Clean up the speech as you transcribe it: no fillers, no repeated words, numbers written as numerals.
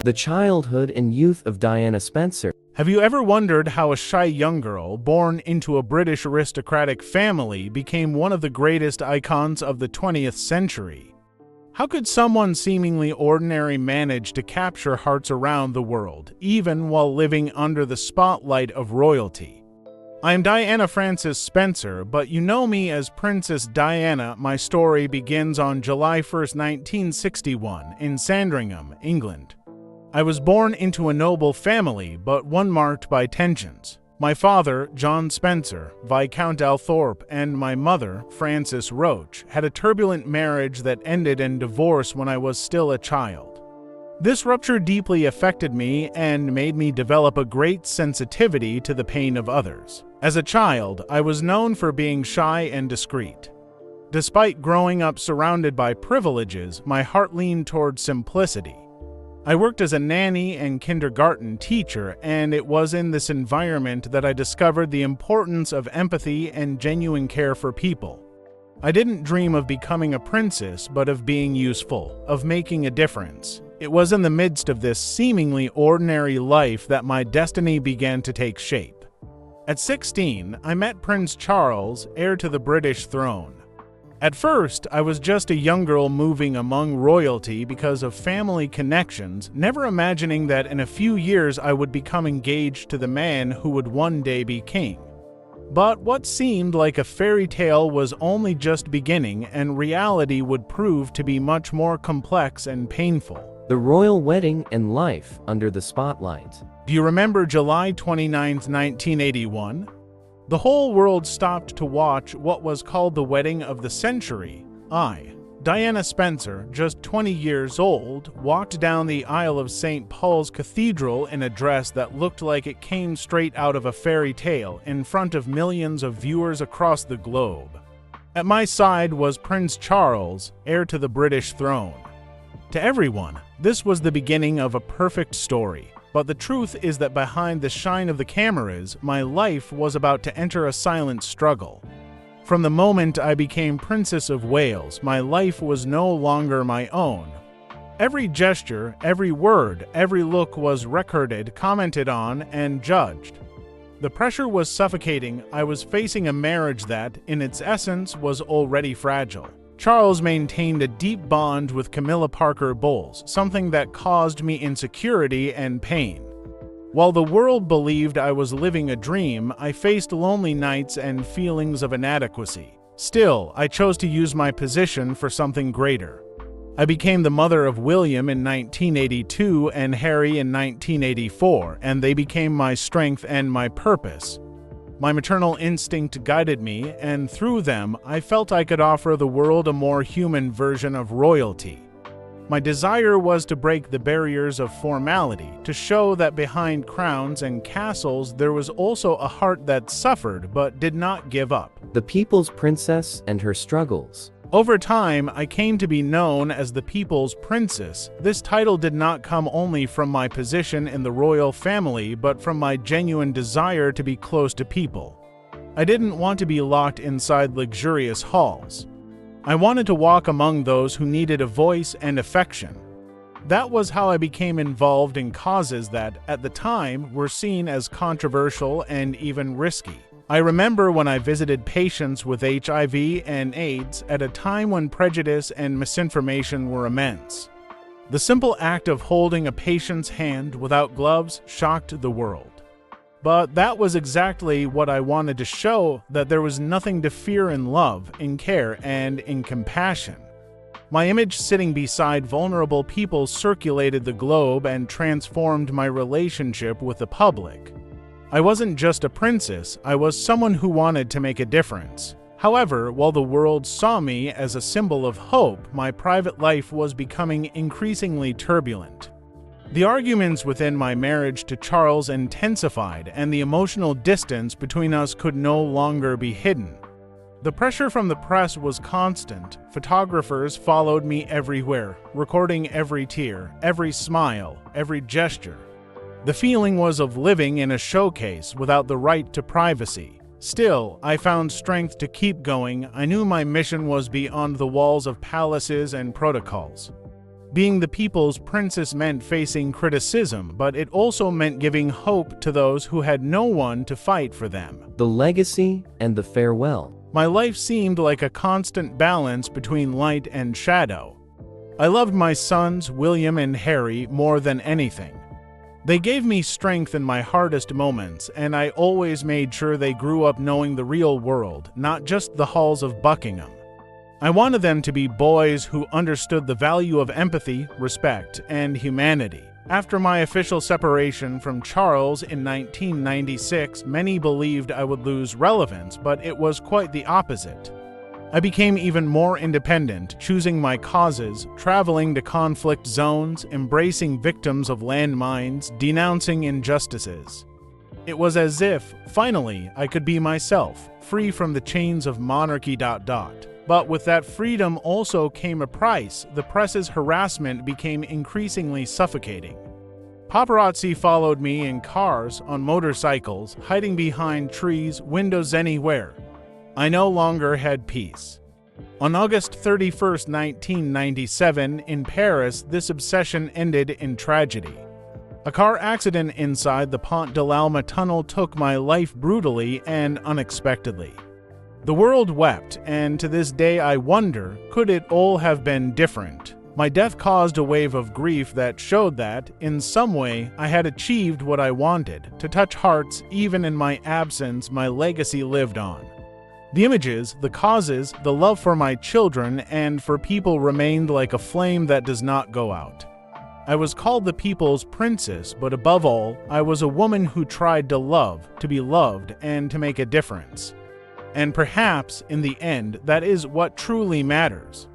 The childhood and youth of Diana Spencer. Have you ever wondered how a shy young girl, born into a British aristocratic family, became one of the greatest icons of the 20th century? How could someone seemingly ordinary manage to capture hearts around the world, even while living under the spotlight of royalty? I am Diana Frances Spencer, but you know me as Princess Diana. My story begins on July 1st, 1961, in Sandringham, England. I was born into a noble family, but one marked by tensions. My father, John Spencer, Viscount Althorpe, and my mother, Frances Roach, had a turbulent marriage that ended in divorce when I was still a child. This rupture deeply affected me and made me develop a great sensitivity to the pain of others. As a child, I was known for being shy and discreet. Despite growing up surrounded by privileges, my heart leaned toward simplicity. I worked as a nanny and kindergarten teacher, and it was in this environment that I discovered the importance of empathy and genuine care for people. I didn't dream of becoming a princess, but of being useful, of making a difference. It was in the midst of this seemingly ordinary life that my destiny began to take shape. At 16, I met Prince Charles, heir to the British throne. At first, I was just a young girl moving among royalty because of family connections, never imagining that in a few years I would become engaged to the man who would one day be king. But what seemed like a fairy tale was only just beginning, and reality would prove to be much more complex and painful. The royal wedding and life under the spotlight. Do you remember July 29, 1981? The whole world stopped to watch what was called the wedding of the century. I, Diana Spencer, just 20 years old, walked down the aisle of St. Paul's Cathedral in a dress that looked like it came straight out of a fairy tale in front of millions of viewers across the globe. At my side was Prince Charles, heir to the British throne. To everyone, this was the beginning of a perfect story. But the truth is that behind the shine of the cameras, my life was about to enter a silent struggle. From the moment I became Princess of Wales, my life was no longer my own. Every gesture, every word, every look was recorded, commented on, and judged. The pressure was suffocating. I was facing a marriage that, in its essence, was already fragile. Charles maintained a deep bond with Camilla Parker Bowles, something that caused me insecurity and pain. While the world believed I was living a dream, I faced lonely nights and feelings of inadequacy. Still, I chose to use my position for something greater. I became the mother of William in 1982 and Harry in 1984, and they became my strength and my purpose. My maternal instinct guided me, and through them, I felt I could offer the world a more human version of royalty. My desire was to break the barriers of formality, to show that behind crowns and castles there was also a heart that suffered but did not give up. The People's Princess and her struggles. Over time, I came to be known as the People's Princess. This title did not come only from my position in the royal family, but from my genuine desire to be close to people. I didn't want to be locked inside luxurious halls. I wanted to walk among those who needed a voice and affection. That was how I became involved in causes that, at the time, were seen as controversial and even risky. I remember when I visited patients with HIV and AIDS at a time when prejudice and misinformation were immense. The simple act of holding a patient's hand without gloves shocked the world. But that was exactly what I wanted to show, that there was nothing to fear in love, in care, and in compassion. My image sitting beside vulnerable people circulated the globe and transformed my relationship with the public. I wasn't just a princess, I was someone who wanted to make a difference. However, while the world saw me as a symbol of hope, my private life was becoming increasingly turbulent. The arguments within my marriage to Charles intensified, and the emotional distance between us could no longer be hidden. The pressure from the press was constant. Photographers followed me everywhere, recording every tear, every smile, every gesture. The feeling was of living in a showcase without the right to privacy. Still, I found strength to keep going. I knew my mission was beyond the walls of palaces and protocols. Being the people's princess meant facing criticism, but it also meant giving hope to those who had no one to fight for them. The legacy and the farewell. My life seemed like a constant balance between light and shadow. I loved my sons, William and Harry, more than anything. They gave me strength in my hardest moments, and I always made sure they grew up knowing the real world, not just the halls of Buckingham. I wanted them to be boys who understood the value of empathy, respect, and humanity. After my official separation from Charles in 1996, many believed I would lose relevance, but it was quite the opposite. I became even more independent, choosing my causes, traveling to conflict zones, embracing victims of landmines, denouncing injustices. It was as if, finally, I could be myself, free from the chains of monarchy. But with that freedom also came a price. The press's harassment became increasingly suffocating. Paparazzi followed me in cars, on motorcycles, hiding behind trees, windows anywhere. I no longer had peace. On August 31, 1997, in Paris, this obsession ended in tragedy. A car accident inside the Pont de l'Alma tunnel took my life brutally and unexpectedly. The world wept, and to this day I wonder, could it all have been different? My death caused a wave of grief that showed that, in some way, I had achieved what I wanted. To touch hearts, even in my absence, my legacy lived on. The images, the causes, the love for my children and for people remained like a flame that does not go out. I was called the people's princess, but above all, I was a woman who tried to love, to be loved, and to make a difference. And perhaps, in the end, that is what truly matters.